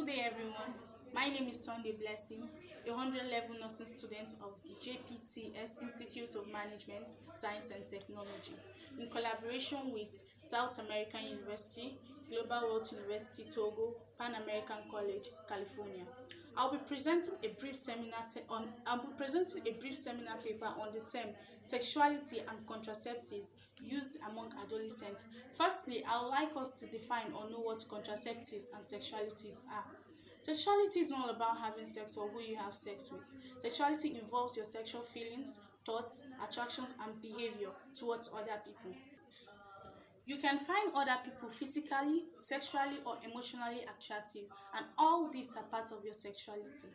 Good day, everyone. My name is Sunday Blessing, a 100-level nursing student of the JPTS Institute of Management, Science and Technology, in collaboration with South American University, Global Wealth University Togo, Pan American College, California. I'll be presenting a brief seminar paper on the term sexuality and contraceptives used among adolescents. Firstly, I would like us to define or know what contraceptives and sexualities are. Sexuality is not all about having sex or who you have sex with. Sexuality involves your sexual feelings, thoughts, attractions, and behavior towards other people. You can find other people physically, sexually, or emotionally attractive, and all these are part of your sexuality.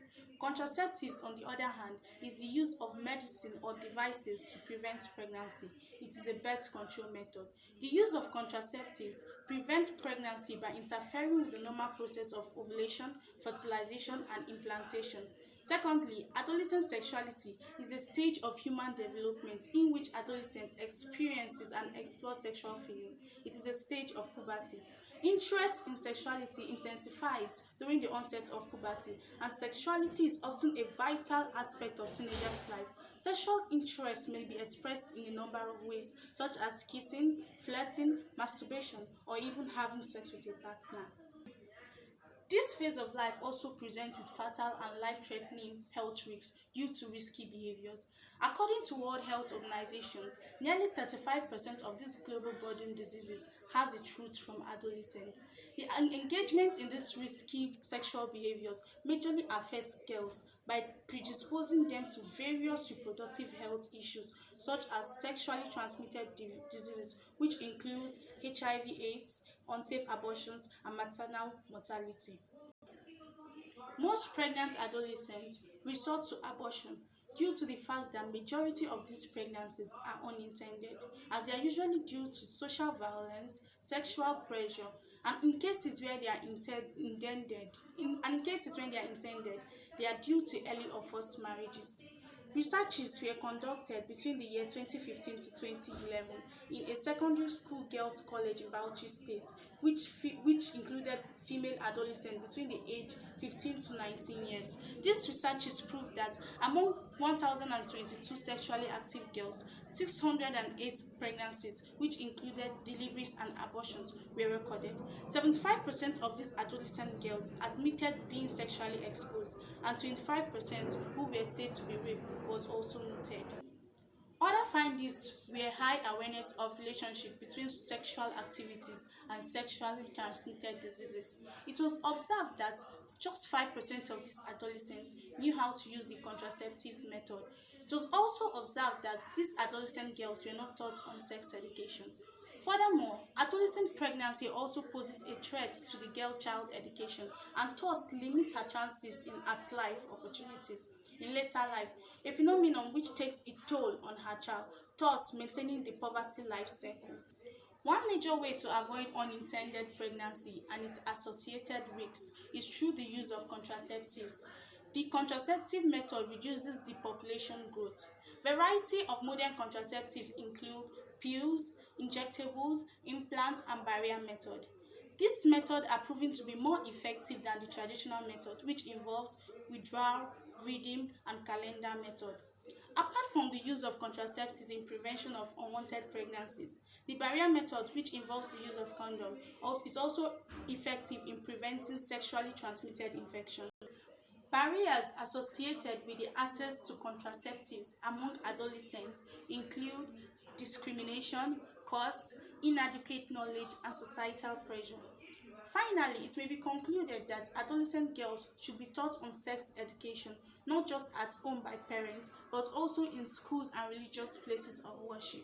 Contraceptives, on the other hand, is the use of medicine or devices to prevent pregnancy. It is a birth control method. The use of contraceptives prevents pregnancy by interfering with the normal process of ovulation, fertilization, and implantation. Secondly, adolescent sexuality is a stage of human development in which adolescents experiences and explore sexual feeling. It is a stage of puberty. Interest in sexuality intensifies during the onset of puberty, and sexuality is often a vital aspect of teenagers' life. Sexual interest may be expressed in a number of ways, such as kissing, flirting, masturbation, or even having sex with a partner. This phase of life also presents with fatal and life-threatening health risks due to risky behaviors. According to World Health Organizations, nearly 35% of these global-burden diseases has its roots from adolescents. The engagement in these risky sexual behaviors majorly affects girls by predisposing them to various reproductive health issues such as sexually transmitted diseases, which includes HIV/AIDS, unsafe abortions, and maternal mortality. Most pregnant adolescents resort to abortion due to the fact that majority of these pregnancies are unintended, as they are usually due to social violence, sexual pressure, and in cases where they are intended, they are due to early or forced marriages. Researches were conducted between the year 2015 to 2011 in a secondary school girls' college in Bauchi State, which included female adolescents between the age 15 to 19 years. These researches proved that among 1,022 sexually active girls, 608 pregnancies, which included deliveries and abortions, were recorded. 75% of these adolescent girls admitted being sexually exposed, and 25% who were said to be raped was also noted. Other findings were high awareness of relationship between sexual activities and sexually transmitted diseases. It was observed that just 5% of these adolescents knew how to use the contraceptive method. It was also observed that these adolescent girls were not taught on sex education. Furthermore, adolescent pregnancy also poses a threat to the girl-child education and thus limits her chances at life opportunities in later life, a phenomenon which takes a toll on her child, thus maintaining the poverty life cycle. One major way to avoid unintended pregnancy and its associated risks is through the use of contraceptives. The contraceptive method reduces the population growth. Variety of modern contraceptives include pills, injectables, implants, and barrier method. These methods are proven to be more effective than the traditional method, which involves withdrawal, redeem, and calendar method. Apart from the use of contraceptives in prevention of unwanted pregnancies, the barrier method, which involves the use of condom, is also effective in preventing sexually transmitted infection. Barriers associated with the access to contraceptives among adolescents include discrimination, cost, inadequate knowledge, and societal pressure. Finally, it may be concluded that adolescent girls should be taught on sex education, not just at home by parents, but also in schools and religious places of worship.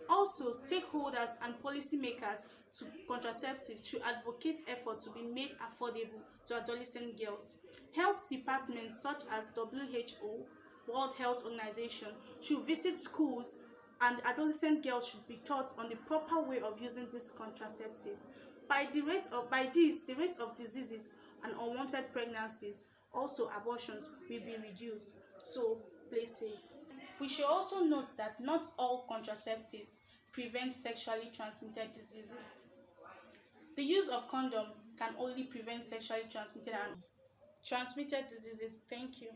Also, stakeholders and policymakers to contraceptives should advocate effort to be made affordable to adolescent girls. Health departments such as WHO, World Health Organization, should visit schools, and adolescent girls should be taught on the proper way of using these contraceptives. By this, the rate of diseases and unwanted pregnancies, also abortions, will be reduced. So, play safe. We should also note that not all contraceptives prevent sexually transmitted diseases. The use of condom can only prevent sexually transmitted diseases. Thank you.